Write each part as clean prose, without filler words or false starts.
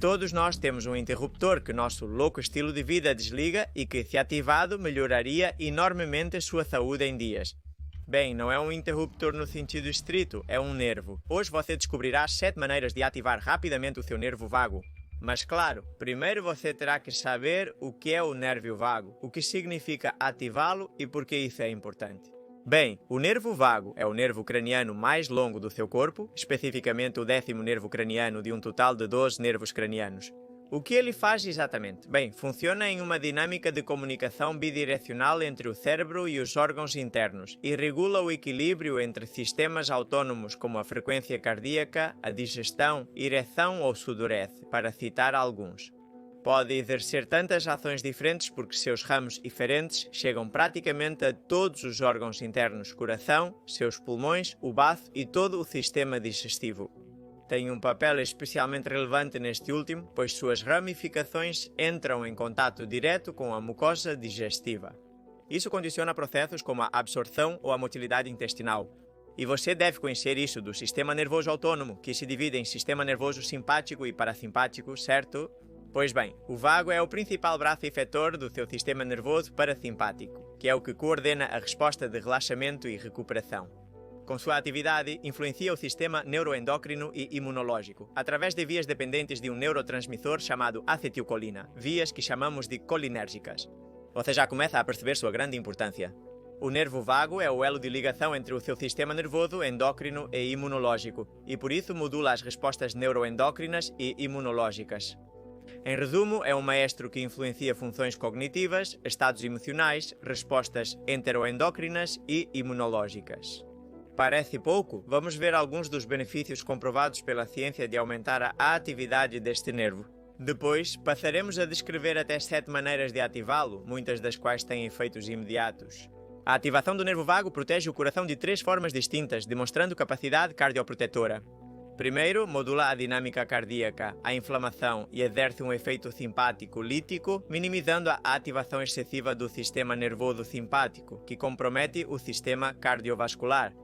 Todos nós temos um interruptor que nosso louco estilo de vida desliga e que, se ativado, melhoraria enormemente a sua saúde em dias. Bem, não é um interruptor no sentido estrito, é um nervo. Hoje você descobrirá 7 maneiras de ativar rapidamente o seu nervo vago. Mas claro, primeiro você terá que saber o que é o nervo vago, o que significa ativá-lo e por que isso é importante. Bem, o nervo vago é o nervo craniano mais longo do seu corpo, especificamente o 10º nervo craniano de um total de 12 nervos cranianos. O que ele faz exatamente? Bem, funciona em uma dinâmica de comunicação bidirecional entre o cérebro e os órgãos internos e regula o equilíbrio entre sistemas autónomos como a frequência cardíaca, a digestão, ereção ou sudorese, para citar alguns. Pode exercer tantas ações diferentes porque seus ramos eferentes chegam praticamente a todos os órgãos internos, coração, seus pulmões, o baço e todo o sistema digestivo. Tem um papel especialmente relevante neste último, pois suas ramificações entram em contato direto com a mucosa digestiva. Isso condiciona processos como a absorção ou a motilidade intestinal. E você deve conhecer isso do sistema nervoso autônomo, que se divide em sistema nervoso simpático e parasimpático, certo? Pois bem, o vago é o principal braço efetor do seu sistema nervoso parasimpático, que é o que coordena a resposta de relaxamento e recuperação. Com sua atividade, influencia o sistema neuroendócrino e imunológico, através de vias dependentes de um neurotransmissor chamado acetilcolina, vias que chamamos de colinérgicas. Você já começa a perceber sua grande importância. O nervo vago é o elo de ligação entre o seu sistema nervoso, endócrino e imunológico, e por isso modula as respostas neuroendócrinas e imunológicas. Em resumo, é um maestro que influencia funções cognitivas, estados emocionais, respostas enteroendócrinas e imunológicas. Parece pouco? Vamos ver alguns dos benefícios comprovados pela ciência de aumentar a atividade deste nervo. Depois, passaremos a descrever até 7 maneiras de ativá-lo, muitas das quais têm efeitos imediatos. A ativação do nervo vago protege o coração de 3 formas distintas, demonstrando capacidade cardioprotetora. Primeiro, modula a dinâmica cardíaca, a inflamação e exerce um efeito simpático lítico, minimizando a ativação excessiva do sistema nervoso simpático, que compromete o sistema cardiovascular.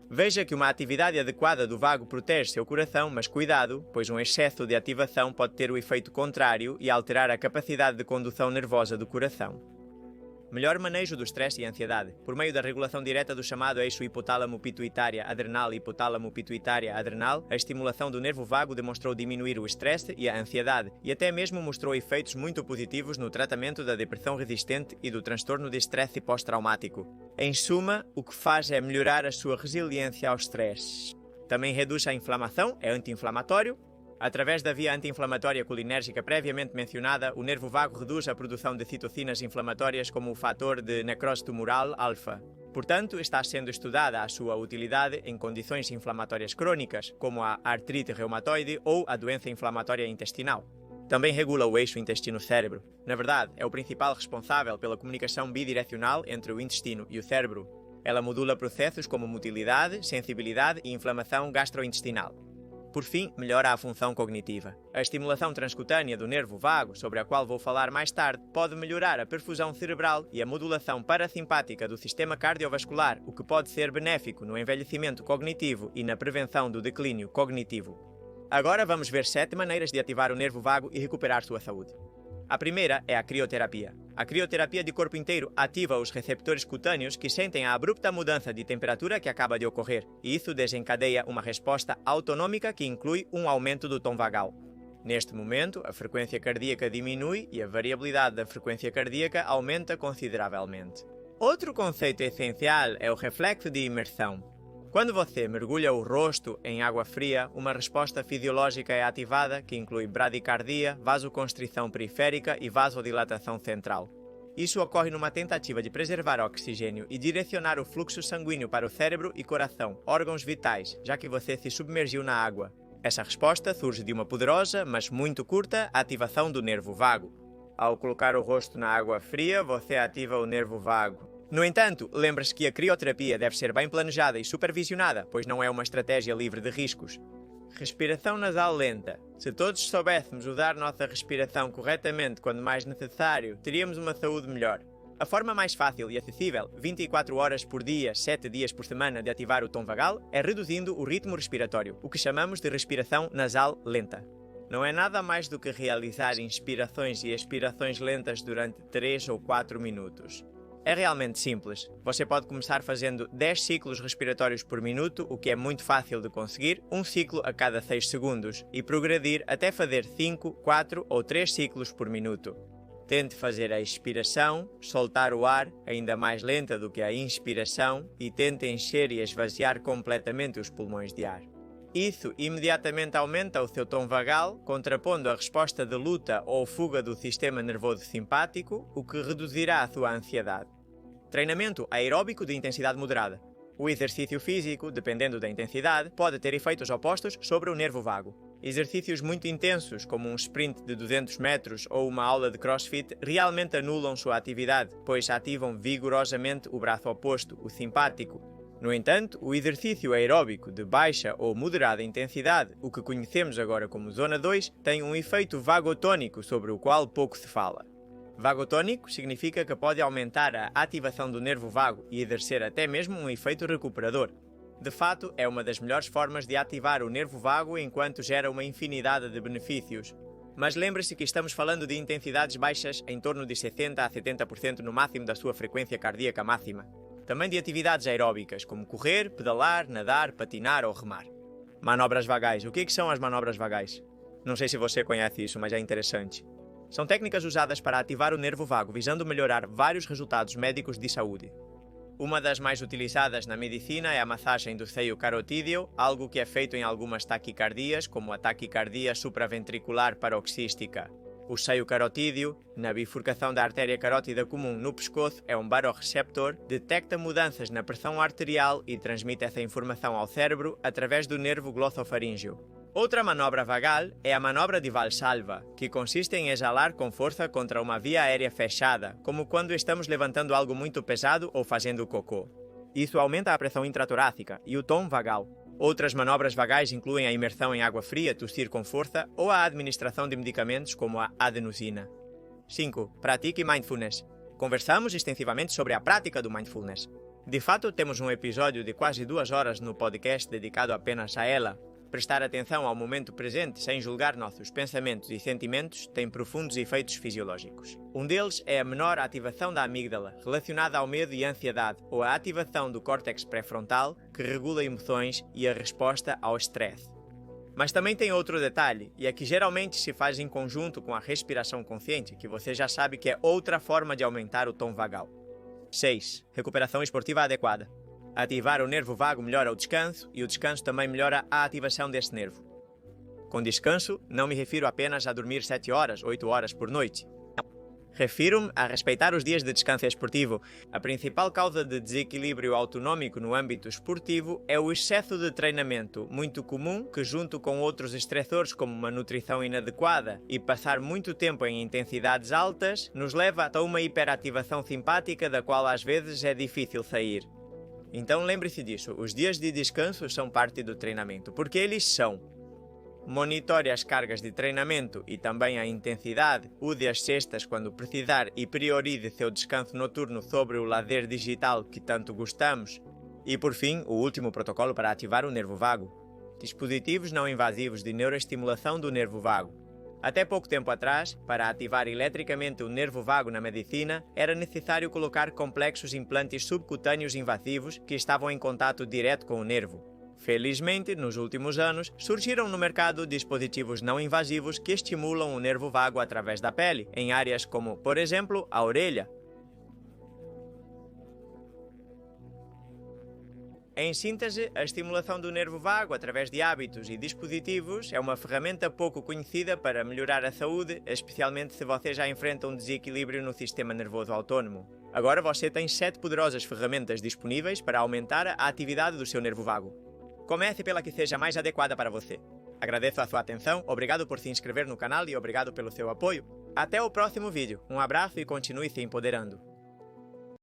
Veja que uma atividade adequada do vago protege seu coração, mas cuidado, pois um excesso de ativação pode ter o efeito contrário e alterar a capacidade de condução nervosa do coração. Melhor manejo do estresse e ansiedade. Por meio da regulação direta do chamado eixo hipotálamo-pituitária-adrenal e hipotálamo-pituitária-adrenal, a estimulação do nervo vago demonstrou diminuir o estresse e a ansiedade, e até mesmo mostrou efeitos muito positivos no tratamento da depressão resistente e do transtorno de estresse pós-traumático. Em suma, o que faz é melhorar a sua resiliência ao estresse. Também reduz a inflamação, é anti-inflamatório. Através da via anti-inflamatória colinérgica previamente mencionada, o nervo vago reduz a produção de citocinas inflamatórias como o fator de necrose tumoral alfa. Portanto, está sendo estudada a sua utilidade em condições inflamatórias crônicas, como a artrite reumatoide ou a doença inflamatória intestinal. Também regula o eixo intestino-cérebro. Na verdade, é o principal responsável pela comunicação bidirecional entre o intestino e o cérebro. Ela modula processos como motilidade, sensibilidade e inflamação gastrointestinal. Por fim, melhora a função cognitiva. A estimulação transcutânea do nervo vago, sobre a qual vou falar mais tarde, pode melhorar a perfusão cerebral e a modulação parasimpática do sistema cardiovascular, o que pode ser benéfico no envelhecimento cognitivo e na prevenção do declínio cognitivo. Agora vamos ver 7 maneiras de ativar o nervo vago e recuperar sua saúde. A primeira é a crioterapia. A crioterapia de corpo inteiro ativa os receptores cutâneos que sentem a abrupta mudança de temperatura que acaba de ocorrer, e isso desencadeia uma resposta autonômica que inclui um aumento do tom vagal. Neste momento, a frequência cardíaca diminui e a variabilidade da frequência cardíaca aumenta consideravelmente. Outro conceito essencial é o reflexo de imersão. Quando você mergulha o rosto em água fria, uma resposta fisiológica é ativada que inclui bradicardia, vasoconstrição periférica e vasodilatação central. Isso ocorre numa tentativa de preservar oxigênio e direcionar o fluxo sanguíneo para o cérebro e coração, órgãos vitais, já que você se submergiu na água. Essa resposta surge de uma poderosa, mas muito curta, ativação do nervo vago. Ao colocar o rosto na água fria, você ativa o nervo vago. No entanto, lembre-se que a crioterapia deve ser bem planejada e supervisionada, pois não é uma estratégia livre de riscos. Respiração nasal lenta. Se todos soubéssemos usar nossa respiração corretamente quando mais necessário, teríamos uma saúde melhor. A forma mais fácil e acessível, 24 horas por dia, 7 dias por semana, de ativar o tom vagal é reduzindo o ritmo respiratório, o que chamamos de respiração nasal lenta. Não é nada mais do que realizar inspirações e expirações lentas durante 3 ou 4 minutos. É realmente simples. Você pode começar fazendo 10 ciclos respiratórios por minuto, o que é muito fácil de conseguir, um ciclo a cada 6 segundos, e progredir até fazer 5, 4 ou 3 ciclos por minuto. Tente fazer a expiração, soltar o ar, ainda mais lenta do que a inspiração, e tente encher e esvaziar completamente os pulmões de ar. Isso imediatamente aumenta o seu tom vagal, contrapondo a resposta de luta ou fuga do sistema nervoso simpático, o que reduzirá a sua ansiedade. Treinamento aeróbico de intensidade moderada. O exercício físico, dependendo da intensidade, pode ter efeitos opostos sobre o nervo vago. Exercícios muito intensos, como um sprint de 200 metros ou uma aula de crossfit, realmente anulam sua atividade, pois ativam vigorosamente o braço oposto, o simpático. No entanto, o exercício aeróbico de baixa ou moderada intensidade, o que conhecemos agora como zona 2, tem um efeito vagotônico sobre o qual pouco se fala. Vagotônico significa que pode aumentar a ativação do nervo vago e exercer até mesmo um efeito recuperador. De fato, é uma das melhores formas de ativar o nervo vago enquanto gera uma infinidade de benefícios. Mas lembre-se que estamos falando de intensidades baixas em torno de 60% a 70% no máximo da sua frequência cardíaca máxima. Também de atividades aeróbicas, como correr, pedalar, nadar, patinar ou remar. Manobras vagais. O que são as manobras vagais? Não sei se você conhece isso, mas é interessante. São técnicas usadas para ativar o nervo vago, visando melhorar vários resultados médicos de saúde. Uma das mais utilizadas na medicina é a massagem do seio carotídeo, algo que é feito em algumas taquicardias, como a taquicardia supraventricular paroxística. O seio carotídeo, na bifurcação da artéria carótida comum no pescoço, é um barorreceptor, detecta mudanças na pressão arterial e transmite essa informação ao cérebro através do nervo glossofaríngeo. Outra manobra vagal é a manobra de Valsalva, que consiste em exalar com força contra uma via aérea fechada, como quando estamos levantando algo muito pesado ou fazendo cocô. Isso aumenta a pressão intratorácica e o tom vagal. Outras manobras vagais incluem a imersão em água fria, tossir com força ou a administração de medicamentos como a adenosina. 5. Pratique mindfulness. Conversamos extensivamente sobre a prática do mindfulness. De fato, temos um episódio de quase 2 horas no podcast dedicado apenas a ela. Prestar atenção ao momento presente sem julgar nossos pensamentos e sentimentos tem profundos efeitos fisiológicos. Um deles é a menor ativação da amígdala, relacionada ao medo e ansiedade, ou a ativação do córtex pré-frontal, que regula emoções e a resposta ao estresse. Mas também tem outro detalhe, e é que geralmente se faz em conjunto com a respiração consciente, que você já sabe que é outra forma de aumentar o tom vagal. 6. Recuperação esportiva adequada. Ativar o nervo vago melhora o descanso e o descanso também melhora a ativação desse nervo. Com descanso, não me refiro apenas a dormir 7 horas, 8 horas por noite. Refiro-me a respeitar os dias de descanso esportivo. A principal causa de desequilíbrio autonômico no âmbito esportivo é o excesso de treinamento, muito comum que, junto com outros estressores como uma nutrição inadequada e passar muito tempo em intensidades altas, nos leva a uma hiperativação simpática da qual às vezes é difícil sair. Então lembre-se disso, os dias de descanso são parte do treinamento, porque eles são. Monitore as cargas de treinamento e também a intensidade, use as cestas quando precisar e priorize seu descanso noturno sobre o lazer digital que tanto gostamos. E por fim, o último protocolo para ativar o nervo vago. Dispositivos não invasivos de neuroestimulação do nervo vago. Até pouco tempo atrás, para ativar eletricamente o nervo vago na medicina, era necessário colocar complexos implantes subcutâneos invasivos que estavam em contato direto com o nervo. Felizmente, nos últimos anos, surgiram no mercado dispositivos não invasivos que estimulam o nervo vago através da pele, em áreas como, por exemplo, a orelha. Em síntese, a estimulação do nervo vago através de hábitos e dispositivos é uma ferramenta pouco conhecida para melhorar a saúde, especialmente se você já enfrenta um desequilíbrio no sistema nervoso autónomo. Agora você tem 7 poderosas ferramentas disponíveis para aumentar a atividade do seu nervo vago. Comece pela que seja mais adequada para você. Agradeço a sua atenção, obrigado por se inscrever no canal e obrigado pelo seu apoio. Até o próximo vídeo. Um abraço e continue se empoderando.